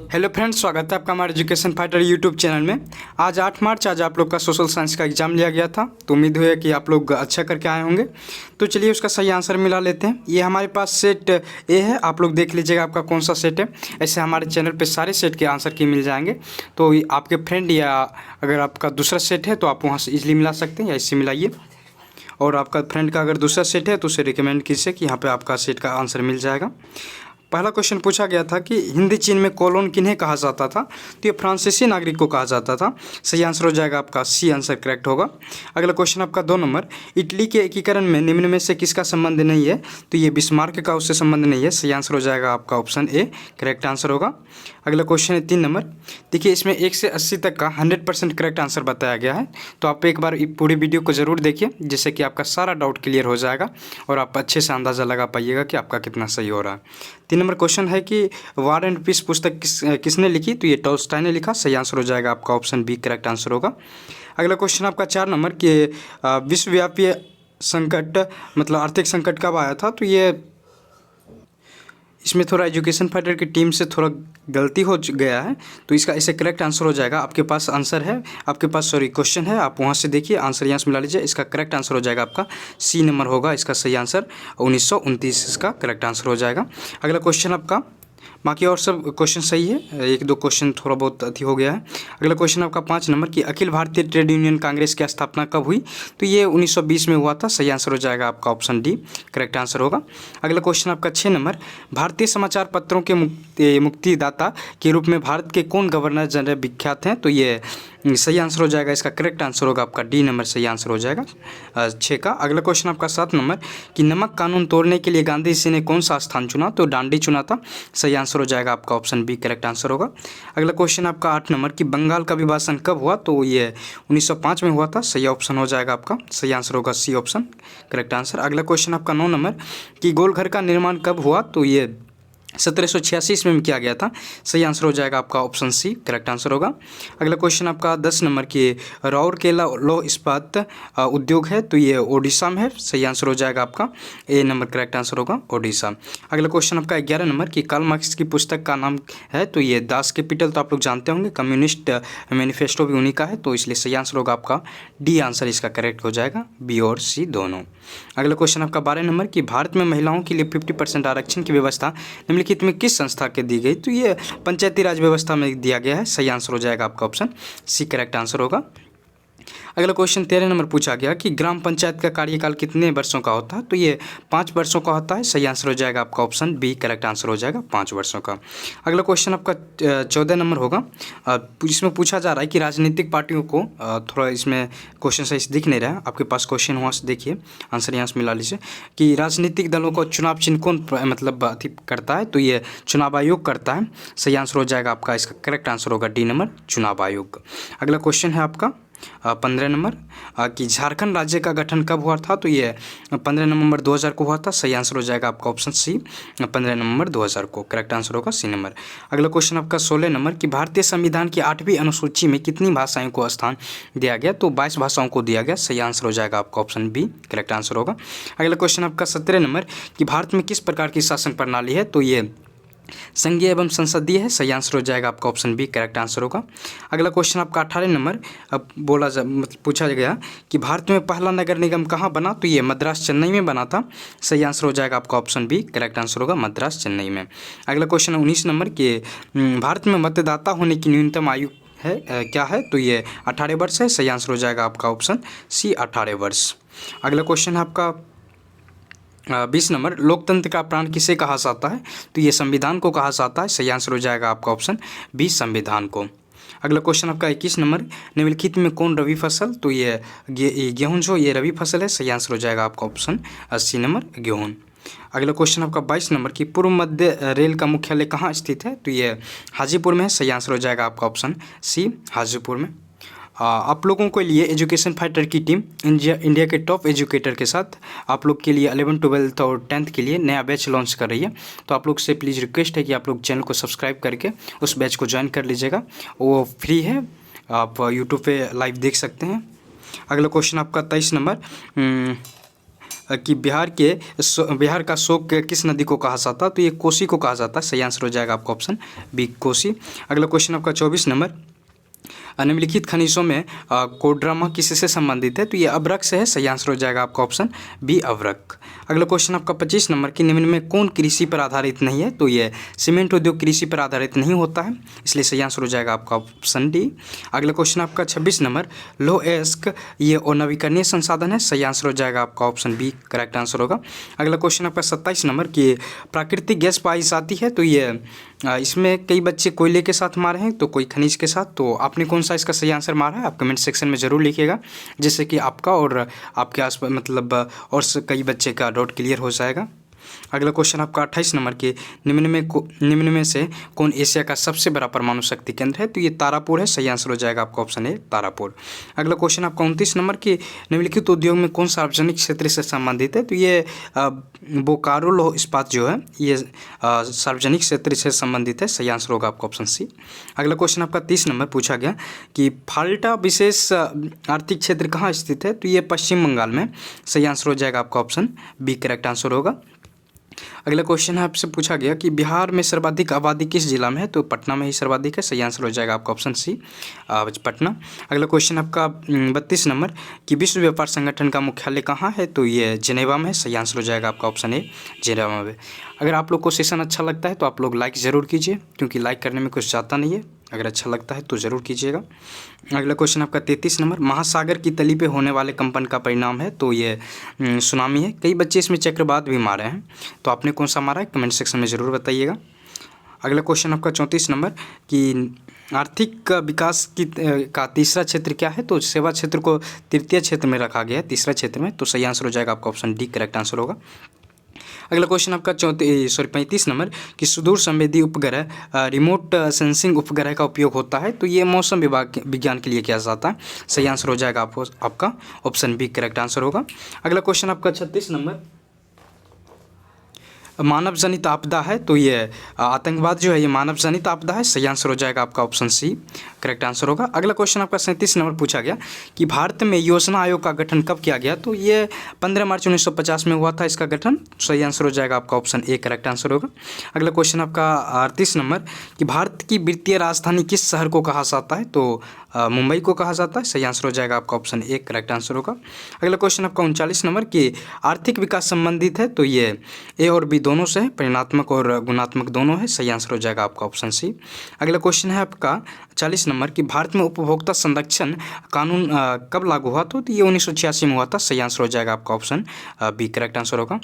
Hello friends, स्वागत है आपका हमारे एजुकेशन फाइटर यूट्यूब चैनल में। आज 8 मार्च आज आप लोग का सोशल साइंस का एग्ज़ाम लिया गया था, तो उम्मीद है कि आप लोग अच्छा करके आए होंगे। तो चलिए उसका सही आंसर मिला लेते हैं। ये हमारे पास सेट ए है, आप लोग देख लीजिएगा आपका कौन सा सेट है। ऐसे हमारे चैनल पे सारे सेट के आंसर की मिल जाएंगे, तो आपके फ्रेंड या अगर आपका दूसरा सेट है तो आप वहाँ से ईजिली मिला सकते हैं या इससे मिलाइए। और आपका फ्रेंड का अगर दूसरा सेट है तो उसे रिकमेंड कीजिए कि यहाँ पर आपका सेट का आंसर मिल जाएगा। पहला क्वेश्चन पूछा गया था कि हिंदी चीन में कॉलोन किन्हें कहा जाता था, तो ये फ्रांसीसी नागरिक को कहा जाता था। सही आंसर हो जाएगा आपका सी आंसर करेक्ट होगा। अगला क्वेश्चन आपका 2 नंबर, इटली के एकीकरण में निम्न में से किसका संबंध नहीं है, तो ये बिस्मार्क का उससे संबंध नहीं है। सही आंसर हो जाएगा आपका ऑप्शन ए करेक्ट आंसर होगा। अगला क्वेश्चन है 3 नंबर, देखिए इसमें 1 से 80 तक का 100% करेक्ट आंसर बताया गया है, तो आप एक बार पूरी वीडियो को ज़रूर देखिए जिससे कि आपका सारा डाउट क्लियर हो जाएगा और आप अच्छे से अंदाज़ा लगा पाइएगा कि आपका कितना सही हो रहा है। 3 नंबर क्वेश्चन है कि वार एंड पीस पुस्तक किसने लिखी, तो ये टॉल्स्टॉय ने लिखा। सही आंसर हो जाएगा आपका ऑप्शन बी करेक्ट आंसर होगा। अगला क्वेश्चन आपका 4 नंबर कि विश्वव्यापी संकट मतलब आर्थिक संकट कब आया था, तो ये इसमें थोड़ा एजुकेशन फाइटर की टीम से थोड़ा गलती हो गया है, तो इसका इसे करेक्ट आंसर हो जाएगा। आपके पास आंसर है, आपके पास सॉरी क्वेश्चन है, आप वहाँ से देखिए आंसर यहाँ से मिला लीजिए। इसका करेक्ट आंसर हो जाएगा आपका सी नंबर होगा इसका सही आंसर। 1929 इसका करेक्ट आंसर हो जाएगा। अगला क्वेश्चन आपका, बाकी और सब क्वेश्चन सही है, 1-2 क्वेश्चन थोड़ा बहुत अति हो गया है। अगला क्वेश्चन आपका 5 नंबर की अखिल भारतीय ट्रेड यूनियन कांग्रेस की स्थापना कब हुई, तो ये 1920 में हुआ था। सही आंसर हो जाएगा आपका ऑप्शन डी करेक्ट आंसर होगा। अगला क्वेश्चन आपका 6 नंबर, भारतीय समाचार पत्रों के मुक्तिदाता के रूप में भारत के कौन गवर्नर जनरल विख्यात हैं, तो ये सही आंसर हो जाएगा। इसका करेक्ट आंसर होगा आपका डी नंबर सही आंसर हो जाएगा 6 का। अगला क्वेश्चन आपका 7 नंबर कि नमक कानून तोड़ने के लिए गांधी जी ने कौन सा स्थान चुना, तो डांडी चुना था। सही आंसर हो जाएगा आपका ऑप्शन बी करेक्ट आंसर होगा। अगला क्वेश्चन आपका 8 नंबर कि बंगाल का विभाजन कब हुआ, तो ये 1905 में हुआ था। सही ऑप्शन हो जाएगा आपका, सही आंसर होगा सी ऑप्शन करेक्ट आंसर। अगला क्वेश्चन आपका 9 नंबर कि गोलघर का निर्माण कब हुआ, तो ये 1786 ईस्वी में किया गया था। सही आंसर हो जाएगा आपका ऑप्शन सी करेक्ट आंसर होगा। अगला क्वेश्चन आपका 10 नंबर की राउरकेला लौह इस्पात उद्योग है, तो ये ओडिशा में है। सही आंसर हो जाएगा आपका ए नंबर करेक्ट आंसर होगा ओडिशा। अगला क्वेश्चन आपका 11 नंबर की कार्ल मार्क्स की पुस्तक का नाम है, तो ये दास कैपिटल तो आप लोग जानते होंगे, कम्युनिस्ट मैनिफेस्टो भी उन्हीं का है, तो इसलिए सही आंसर होगा आपका डी आंसर इसका करेक्ट हो जाएगा, बी और सी दोनों। अगला क्वेश्चन आपका 12 नंबर की भारत में महिलाओं के लिए 50% आरक्षण की व्यवस्था निम्नलिखित में किस संस्था के दी गई, तो ये पंचायती राज व्यवस्था में दिया गया है। सही आंसर हो जाएगा आपका ऑप्शन सी करेक्ट आंसर होगा। अगला क्वेश्चन 13 नंबर पूछा गया कि ग्राम पंचायत का कार्यकाल कितने वर्षों का होता है, तो ये 5 वर्षों का होता है। सही आंसर हो जाएगा आपका ऑप्शन बी करेक्ट आंसर हो जाएगा 5 वर्षों का। अगला क्वेश्चन आपका 14 नंबर होगा, इसमें पूछा जा रहा है कि राजनीतिक पार्टियों को थोड़ा इसमें क्वेश्चन सही से दिख नहीं रहा है, आपके पास क्वेश्चन वहाँ से देखिए आंसर यहाँ से मिला लीजिए कि राजनीतिक दलों को चुनाव चिन्ह कौन मतलब अति करता है, तो ये चुनाव आयोग करता है। सही आंसर हो जाएगा आपका इसका करेक्ट आंसर होगा डी नंबर चुनाव आयोग। अगला क्वेश्चन है आपका 15 नंबर कि झारखंड राज्य का गठन कब हुआ था, तो ये 15 नवंबर 2000 को हुआ था। सही आंसर हो जाएगा आपका ऑप्शन सी 15 नवंबर 2000 को करेक्ट आंसर होगा सी नंबर। अगला क्वेश्चन आपका 16 नंबर कि भारतीय संविधान की 8वीं अनुसूची में कितनी भाषाओं को स्थान दिया गया, तो 22 भाषाओं को दिया गया। सही आंसर हो जाएगा आपका ऑप्शन बी करेक्ट आंसर होगा। अगला क्वेश्चन आपका 17 नंबर कि भारत में किस प्रकार की शासन प्रणाली है, तो ये संघीय एवं संसदीय है। सही आंसर हो जाएगा आपका ऑप्शन बी करेक्ट आंसर होगा। अगला क्वेश्चन आपका 18 नंबर अब पूछा गया कि भारत में पहला नगर निगम कहाँ बना, तो ये मद्रास चेन्नई में बना था। सही आंसर हो जाएगा आपका ऑप्शन बी करेक्ट आंसर होगा मद्रास चेन्नई में। अगला क्वेश्चन 19 नंबर कि भारत में मतदाता होने की न्यूनतम आयु है क्या है, तो ये 18 वर्ष है। सही आंसर हो जाएगा आपका ऑप्शन सी 18 वर्ष। अगला क्वेश्चन है आपका 20 नंबर लोकतंत्र का प्राण किसे कहा जाता है, तो ये संविधान को कहा जाता है। सही आंसर हो जाएगा आपका ऑप्शन बी संविधान को। अगला क्वेश्चन आपका 21 नंबर निम्नलिखित में कौन रबी फसल, तो ये गेहूँ जो ये रबी फसल है। सही आंसर हो जाएगा आपका ऑप्शन सी नंबर गेहूँ। अगला क्वेश्चन आपका 22 नंबर की पूर्व मध्य रेल का मुख्यालय कहाँ स्थित है, तो ये हाजीपुर में है। सही आंसर हो जाएगा आपका ऑप्शन सी हाजीपुर में। आप लोगों के लिए एजुकेशन फाइटर की टीम इंडिया के टॉप एजुकेटर के साथ आप लोग के लिए 11th 12th और 10th के लिए नया बैच लॉन्च कर रही है, तो आप लोग से प्लीज़ रिक्वेस्ट है कि आप लोग चैनल को सब्सक्राइब करके उस बैच को ज्वाइन कर लीजिएगा। वो फ्री है, आप यूट्यूब पे लाइव देख सकते हैं। अगला क्वेश्चन आपका 23 नंबर कि बिहार का शोक किस नदी को कहा जाता है, तो ये कोसी को कहा जाता है। सही आंसर हो जाएगा आपका ऑप्शन बी, कोसी। अगला क्वेश्चन आपका 24 नंबर, निम्नलिखित खनिजों में कोडरमा किससे संबंधित है, तो ये अभ्रक से है। सही आंसर हो जाएगा आपका ऑप्शन बी, अभ्रक। अगला क्वेश्चन आपका 25 नंबर की निम्न में कौन कृषि पर आधारित नहीं है, तो ये सीमेंट उद्योग कृषि पर आधारित नहीं होता है, इसलिए सही आंसर हो जाएगा आपका ऑप्शन डी। अगला क्वेश्चन आपका 26 नंबर, लौह अयस्क ये अनवीकरणीय संसाधन है। सही आंसर हो जाएगा आपका ऑप्शन बी, करेक्ट आंसर होगा। अगला क्वेश्चन आपका 27 नंबर की प्राकृतिक गैस पाई जाती है, तो ये इसमें कई बच्चे कोयले के साथ मारे हैं तो कोई खनिज के साथ, तो आपने कौन सा इसका सही आंसर मारा है आप कमेंट सेक्शन में ज़रूर लिखिएगा, जिससे कि आपका और आपके आस मतलब और कई बच्चे का डाउट क्लियर हो जाएगा। अगला क्वेश्चन आपका 28 नंबर के निम्न में से कौन एशिया का सबसे बड़ा परमाणु शक्ति केंद्र है, तो ये तारापुर है। सही आंसर हो जाएगा आपका ऑप्शन ए, तारापुर। अगला क्वेश्चन आपका 29 नंबर के निम्नलिखित उद्योग में कौन सार्वजनिक क्षेत्र से संबंधित है, तो ये बोकारो लौह इस्पात जो है ये सार्वजनिक क्षेत्र से संबंधित है। सही आंसर होगा आपका ऑप्शन सी। अगला क्वेश्चन आपका 30 नंबर पूछा गया कि फाल्टा विशेष आर्थिक क्षेत्र कहाँ स्थित है, तो ये पश्चिम बंगाल में। सही आंसर हो जाएगा आपका ऑप्शन बी, करेक्ट आंसर होगा। अगला क्वेश्चन आपसे पूछा गया कि बिहार में सर्वाधिक आबादी किस जिला में है, तो पटना में ही सर्वाधिक है। सही आंसर हो जाएगा आपका ऑप्शन सी, पटना। अगला क्वेश्चन आपका 32 नंबर कि विश्व व्यापार संगठन का मुख्यालय कहाँ है, तो ये जिनेवा में है। सही आंसर हो जाएगा आपका ऑप्शन ए, जिनेवा में। अगर आप लोग को सेशन अच्छा लगता है तो आप लोग लाइक ज़रूर कीजिए, क्योंकि लाइक करने में कुछ जाता नहीं है, अगर अच्छा लगता है तो ज़रूर कीजिएगा। अगला क्वेश्चन आपका 33 नंबर, महासागर की तली पे होने वाले कंपन का परिणाम है, तो ये सुनामी है। कई बच्चे इसमें चक्रवात भी मारे हैं, तो आपने कौन सा मारा है कमेंट सेक्शन में ज़रूर बताइएगा। अगला क्वेश्चन आपका 34 नंबर कि आर्थिक विकास का तीसरा क्षेत्र क्या है, तो सेवा क्षेत्र को तृतीय क्षेत्र में रखा गया है, तीसरा क्षेत्र में, तो सही आंसर हो जाएगा आपका ऑप्शन डी, करेक्ट आंसर होगा। अगला क्वेश्चन आपका 35 नंबर कि सुदूर संवेदी उपग्रह रिमोट सेंसिंग उपग्रह का उपयोग होता है, तो ये मौसम विज्ञान के लिए किया जाता है। सही आंसर हो जाएगा आपका ऑप्शन बी, करेक्ट आंसर होगा। अगला क्वेश्चन आपका 36 नंबर, मानव जनित आपदा है, तो ये आतंकवाद जो है ये मानव जनित आपदा है। सही आंसर हो जाएगा आपका ऑप्शन सी, करेक्ट आंसर होगा। अगला क्वेश्चन आपका 37 नंबर पूछा गया कि भारत में योजना आयोग का गठन कब किया गया, तो ये 15 मार्च 1950 में हुआ था इसका गठन। सही आंसर हो जाएगा आपका ऑप्शन ए, करेक्ट आंसर होगा। अगला क्वेश्चन आपका 38 नंबर कि भारत की वित्तीय राजधानी किस शहर को कहा जाता है, तो मुंबई को कहा जाता है। सही आंसर हो जाएगा आपका ऑप्शन ए, करेक्ट आंसर होगा। अगला क्वेश्चन आपका 39 नंबर कि आर्थिक विकास संबंधित है, तो ये ए और बी दोनों से है, परिणात्मक और गुणात्मक दोनों है। सही आंसर हो जाएगा आपका ऑप्शन सी। अगला क्वेश्चन है आपका 40 नंबर कि भारत में उपभोक्ता संरक्षण कानून कब लागू हुआ, तो ये 1986 में हुआ था। सही आंसर हो जाएगा आपका ऑप्शन बी, करेक्ट आंसर होगा।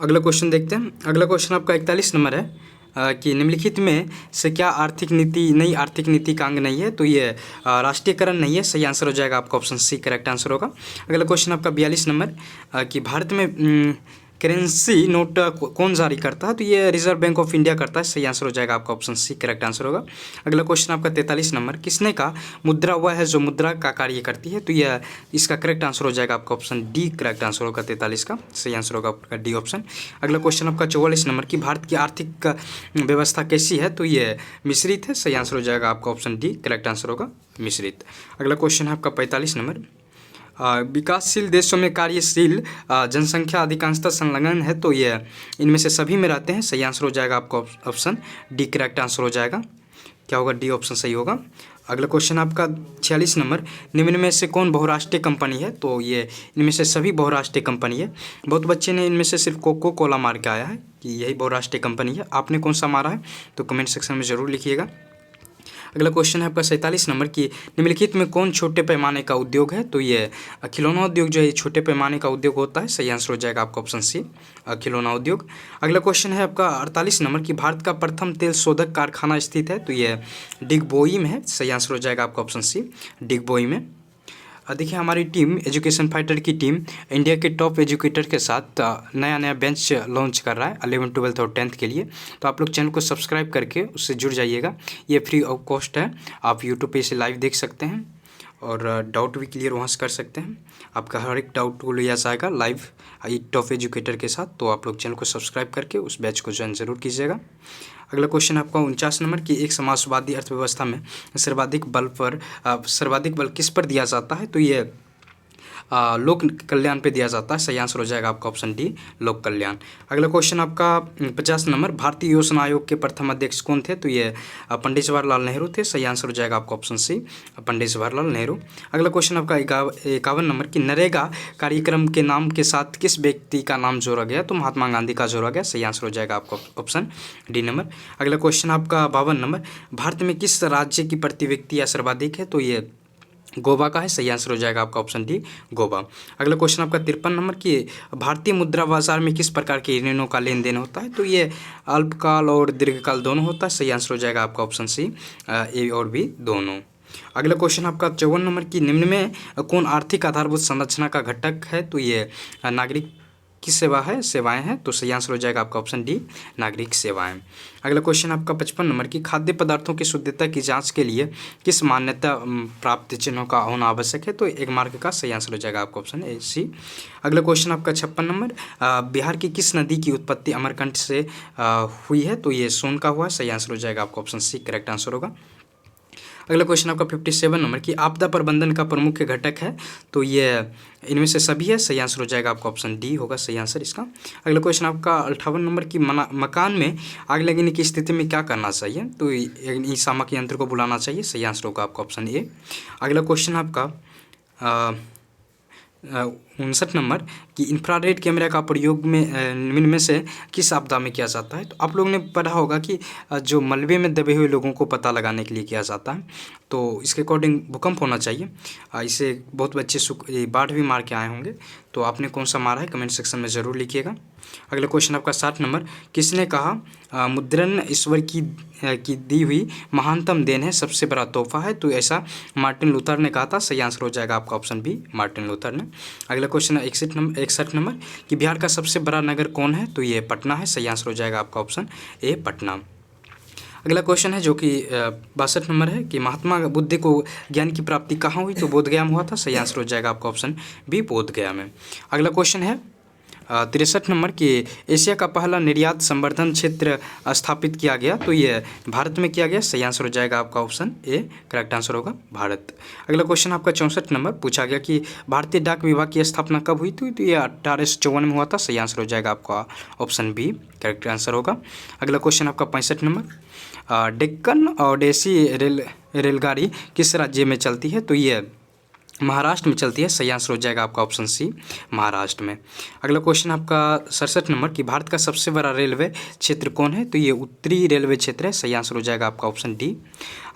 अगला क्वेश्चन देखते हैं। अगला क्वेश्चन आपका 41 नंबर है कि निम्नलिखित में से क्या नई आर्थिक नीति का अंग नहीं है, तो ये राष्ट्रीयकरण नहीं है। सही आंसर हो जाएगा आपका ऑप्शन सी, करेक्ट आंसर होगा। अगला क्वेश्चन आपका 42 नंबर कि भारत में करेंसी नोट कौन जारी करता है, तो ये रिजर्व बैंक ऑफ इंडिया करता है। सही आंसर हो जाएगा आपका ऑप्शन सी, करेक्ट आंसर होगा। अगला क्वेश्चन आपका 43 नंबर, किसने का मुद्रा वह है जो मुद्रा का कार्य करती है, तो यह इसका करेक्ट आंसर हो जाएगा आपका ऑप्शन डी, करेक्ट आंसर होगा 43 का। सही आंसर होगा आपका डी ऑप्शन। अगला क्वेश्चन आपका 44 नंबर की भारत की आर्थिक व्यवस्था कैसी है, तो ये मिश्रित है। सही आंसर हो जाएगा आपका ऑप्शन डी, करेक्ट आंसर होगा मिश्रित। अगला क्वेश्चन है आपका 45 नंबर, विकासशील देशों में कार्यशील जनसंख्या अधिकांशतः संलग्न है, तो ये इनमें से सभी में रहते हैं। सही आंसर हो जाएगा आपका ऑप्शन डी, करेक्ट आंसर हो जाएगा। क्या होगा, डी ऑप्शन सही होगा। अगला क्वेश्चन आपका 46 नंबर, निम्न में से कौन बहुराष्ट्रीय कंपनी है, तो ये इनमें से सभी बहुराष्ट्रीय कंपनी है। बहुत बच्चे ने इनमें से सिर्फ कोको कोला मार के आया है कि यही बहुराष्ट्रीय कंपनी है। आपने कौन सा मारा है तो कमेंट सेक्शन में ज़रूर लिखिएगा। अगला क्वेश्चन है आपका 47 नंबर की निम्नलिखित में कौन छोटे पैमाने का उद्योग है, तो ये खिलौना उद्योग जो है छोटे पैमाने का उद्योग होता है। सही आंसर हो जाएगा आपका ऑप्शन सी, खिलौना उद्योग। अगला क्वेश्चन है आपका 48 नंबर की भारत का प्रथम तेल शोधक कारखाना स्थित है, तो ये डिगबोई में है। सही आंसर हो जाएगा आपका ऑप्शन सी, डिगबोई में। देखिए हमारी टीम एजुकेशन फाइटर की टीम इंडिया के टॉप एजुकेटर के साथ नया बेंच लॉन्च कर रहा है 11th 12th और 10th के लिए, तो आप लोग चैनल को सब्सक्राइब करके उससे जुड़ जाइएगा। ये फ्री ऑफ कॉस्ट है, आप यूट्यूब पे इसे लाइव देख सकते हैं और डाउट भी क्लियर वहाँ से कर सकते हैं। आपका हर एक डाउट को लिया जाएगा लाइव टॉप एजुकेटर के साथ, तो आप लोग चैनल को सब्सक्राइब करके उस बैच को ज्वाइन ज़रूर कीजिएगा। अगला क्वेश्चन आपका 49 नंबर की एक समाजवादी अर्थव्यवस्था में सर्वाधिक बल किस पर दिया जाता है, तो ये लोक कल्याण पे दिया जाता है। सही आंसर हो जाएगा आपका ऑप्शन डी, लोक कल्याण। अगला क्वेश्चन आपका 50 नंबर, भारतीय योजना आयोग के प्रथम अध्यक्ष कौन थे? तो ये पंडित जवाहरलाल नेहरू थे। सही आंसर हो जाएगा आपका ऑप्शन सी, पंडित जवाहरलाल नेहरू। अगला क्वेश्चन आपका 51 नंबर की नरेगा कार्यक्रम के नाम के साथ किस व्यक्ति का नाम जोड़ा गया? तो महात्मा गांधी का जोड़ा गया। सही आंसर हो जाएगा आपका ऑप्शन डी नंबर। अगला क्वेश्चन आपका 52 नंबर, भारत में किस राज्य की प्रति व्यक्ति आय सर्वाधिक है? तो ये गोवा का है। सही आंसर हो जाएगा आपका ऑप्शन डी, गोवा। अगला क्वेश्चन आपका 53 नंबर की भारतीय मुद्रा बाजार में किस प्रकार के ऋणों का लेन देन होता है? तो ये अल्पकाल और दीर्घकाल दोनों होता है। सही आंसर हो जाएगा आपका ऑप्शन सी, ए और बी दोनों। अगला क्वेश्चन आपका 54 नंबर की निम्न में कौन आर्थिक आधारभूत संरचना का घटक है? तो ये नागरिक की सेवाएं हैं। तो सही आंसर हो जाएगा आपका ऑप्शन डी, नागरिक सेवाएं। अगला क्वेश्चन आपका 55 नंबर की खाद्य पदार्थों की शुद्धता की जांच के लिए किस मान्यता प्राप्त चिन्हों का होना आवश्यक है? तो 1 मार्क का। सही आंसर हो जाएगा आपका ऑप्शन ए सी। अगला क्वेश्चन आपका 56 नंबर, बिहार की किस नदी की उत्पत्ति अमरकंटक से हुई है? तो ये सोन का हुआ है। सही आंसर हो जाएगा आपका ऑप्शन सी, करेक्ट आंसर होगा। अगला क्वेश्चन आपका 57 नंबर की आपदा प्रबंधन का प्रमुख घटक है? तो ये इनमें से सभी है। सही आंसर हो जाएगा आपका ऑप्शन डी होगा सही आंसर इसका। अगला क्वेश्चन आपका 58 नंबर की मकान में आग लगने की स्थिति में क्या करना चाहिए? तो अग्निशामक यंत्र को बुलाना चाहिए। सही आंसर होगा आपका ऑप्शन ए। अगला क्वेश्चन आपका 59 नंबर कि इंफ्रारेड कैमरा का प्रयोग में निम्न में से किस आपदा में किया जाता है? तो आप लोगों ने पढ़ा होगा कि जो मलबे में दबे हुए लोगों को पता लगाने के लिए किया जाता है। तो इसके अकॉर्डिंग भूकंप होना चाहिए। इसे बहुत बच्चे बाढ़ भी मार के आए होंगे। तो आपने कौन सा मारा है कमेंट सेक्शन में ज़रूर लिखिएगा। अगला क्वेश्चन आपका 60 नंबर, किसने कहा मुद्रण ईश्वर की दी हुई महानतम देन है, सबसे बड़ा तोहफा है? तो ऐसा मार्टिन लूथर ने कहा था। सही आंसर हो जाएगा आपका ऑप्शन बी, मार्टिन लूथर ने। अगला क्वेश्चन 61 नंबर कि बिहार का सबसे बड़ा नगर कौन है? तो ये पटना है। सही आंसर हो जाएगा आपका ऑप्शन ए, पटना। अगला क्वेश्चन है जो कि 62 नंबर है कि महात्मा बुद्ध को ज्ञान की प्राप्ति कहाँ हुई? तो बोधगया में हुआ था। सही आंसर हो जाएगा आपका ऑप्शन बी, बोधगया में। अगला क्वेश्चन है 63 नंबर कि एशिया का पहला निर्यात संवर्धन क्षेत्र स्थापित किया गया? तो ये भारत में किया गया। सही आंसर हो जाएगा आपका ऑप्शन ए, करेक्ट आंसर होगा भारत। अगला क्वेश्चन आपका 64 नंबर पूछा गया कि भारतीय डाक विभाग की स्थापना कब हुई थी? तो ये 1854 में हुआ था। सही आंसर हो जाएगा आपका ऑप्शन बी, करेक्ट आंसर होगा। अगला क्वेश्चन आपका 65 नंबर, डेक्कन ओडेसी रेलगाड़ी किस राज्य में चलती है? तो ये महाराष्ट्र में चलती है। सही आंसर हो जाएगा आपका ऑप्शन सी, महाराष्ट्र में। अगला क्वेश्चन आपका 67 नंबर कि भारत का सबसे बड़ा रेलवे क्षेत्र कौन है? तो ये उत्तरी रेलवे क्षेत्र है। सही आंसर हो जाएगा आपका ऑप्शन डी।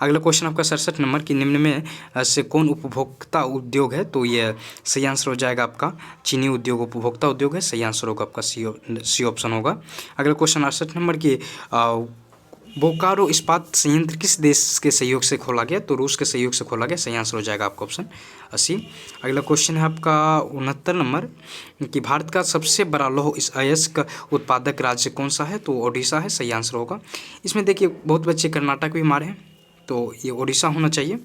अगला क्वेश्चन आपका 67 नंबर कि निम्न में से कौन उपभोक्ता उद्योग है? तो ये सही आंसर हो जाएगा आपका चीनी उद्योग उपभोक्ता उद्योग है। सही आंसर होगा आपका सी ऑप्शन होगा। अगला क्वेश्चन 68 नंबर की बोकारो इस्पात संयंत्र किस देश के सहयोग से खोला गया? तो रूस के सहयोग से खोला गया। सही आंसर हो जाएगा आपका ऑप्शन 80। अगला क्वेश्चन है आपका 69 नंबर कि भारत का सबसे बड़ा लौह अयस्क उत्पादक राज्य कौन सा है? तो ओडिशा है। सही आंसर होगा। इसमें देखिए बहुत बच्चे कर्नाटक भी मारे हैं, तो ये ओडिशा होना चाहिए।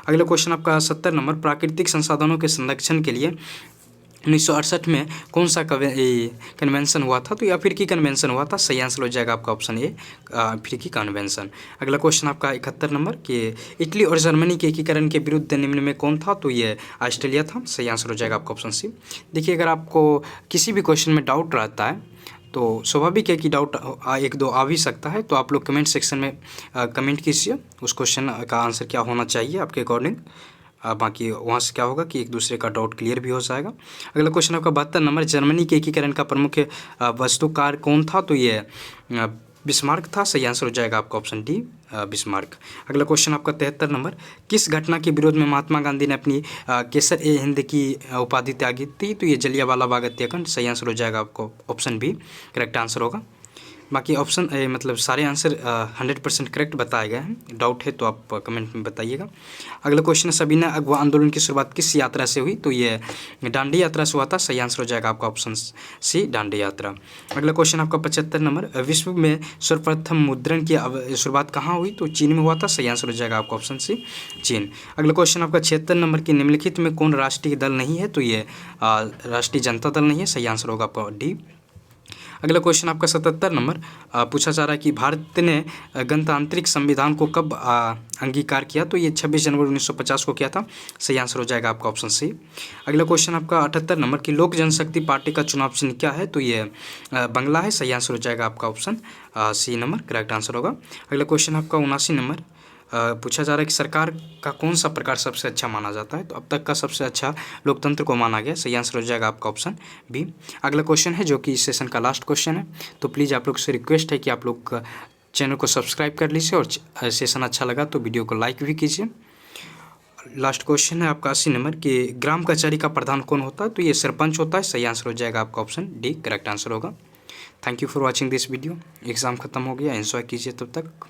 अगला क्वेश्चन आपका 70 नंबर, प्राकृतिक संसाधनों के संरक्षण के लिए 1968 में कौन सा कन्वेंशन हुआ था? तो ये अफ्रीकी कन्वेंशन हुआ था। सही आंसर हो जाएगा आपका ऑप्शन ए, अफ्रीकी कन्वेंशन। अगला क्वेश्चन आपका 71 नंबर कि इटली और जर्मनी के एकीकरण के विरुद्ध निम्न में कौन था? तो ये ऑस्ट्रेलिया था। सही आंसर हो जाएगा आपका ऑप्शन सी। देखिए अगर आपको किसी भी क्वेश्चन में डाउट रहता है तो स्वाभाविक है कि डाउट एक दो आ भी सकता है। तो आप लोग कमेंट सेक्शन में कमेंट कीजिए उस क्वेश्चन का आंसर क्या होना चाहिए आपके अकॉर्डिंग। बाकी वहाँ से क्या होगा कि एक दूसरे का डाउट क्लियर भी हो जाएगा। अगला क्वेश्चन आपका 72 नंबर, जर्मनी के एकीकरण का प्रमुख वास्तुकार कौन था? तो ये बिस्मार्क था। सही आंसर हो जाएगा आपका ऑप्शन डी, बिस्मार्क। अगला क्वेश्चन आपका 73 नंबर, किस घटना के विरोध में महात्मा गांधी ने अपनी केसर-ए-हिंद की उपाधि त्यागी थी? तो ये जलियांवाला बाग हत्याकांड। सही आंसर हो जाएगा आपको ऑप्शन बी, करेक्ट आंसर होगा। बाकी ऑप्शन मतलब सारे आंसर 100% करेक्ट बताए गए हैं। डाउट है तो आप कमेंट में बताइएगा। अगला क्वेश्चन है सबीना अगवा आंदोलन की शुरुआत किस यात्रा से हुई? तो ये डांडी यात्रा से हुआ था। सही आंसर हो जाएगा आपका ऑप्शन सी, डांडी यात्रा। अगला क्वेश्चन आपका 75 नंबर, विश्व में सर्वप्रथम मुद्रण की शुरुआत कहाँ हुई? तो चीन में हुआ था। सही आंसर हो जाएगा आपका ऑप्शन सी, चीन। अगला क्वेश्चन आपका 76 नंबर की निम्नलिखित में कौन राष्ट्रीय दल नहीं है? तो ये राष्ट्रीय जनता दल नहीं है। सही आंसर होगा आपका डी। अगला क्वेश्चन आपका 77 नंबर पूछा जा रहा है कि भारत ने गणतांत्रिक संविधान को कब अंगीकार किया? तो ये 26 जनवरी 1950 को किया था। सही आंसर हो जाएगा आपका ऑप्शन सी। अगला क्वेश्चन आपका 78 नंबर की लोक जनशक्ति पार्टी का चुनाव चिन्ह क्या है? तो ये बंगला है। सही आंसर हो जाएगा आपका option C number correct answer होगा। अगला क्वेश्चन आपका 79 नंबर पूछा जा रहा है कि सरकार का कौन सा प्रकार सबसे अच्छा माना जाता है? तो अब तक का सबसे अच्छा लोकतंत्र को माना गया। सही आंसर हो जाएगा आपका ऑप्शन बी। अगला क्वेश्चन है जो कि इस सेशन का लास्ट क्वेश्चन है, तो प्लीज़ आप लोग से रिक्वेस्ट है कि आप लोग चैनल को सब्सक्राइब कर लीजिए और सेशन अच्छा लगा तो वीडियो को लाइक भी कीजिए। लास्ट क्वेश्चन है आपका 80 नंबर कि ग्राम कचहरी का प्रधान कौन होता है? तो ये सरपंच होता है। सही आंसर हो जाएगा आपका ऑप्शन डी करेक्ट आंसर होगा। Thank you for watching this video. Exam खत्म हो गया, एंजॉय कीजिए तब तक।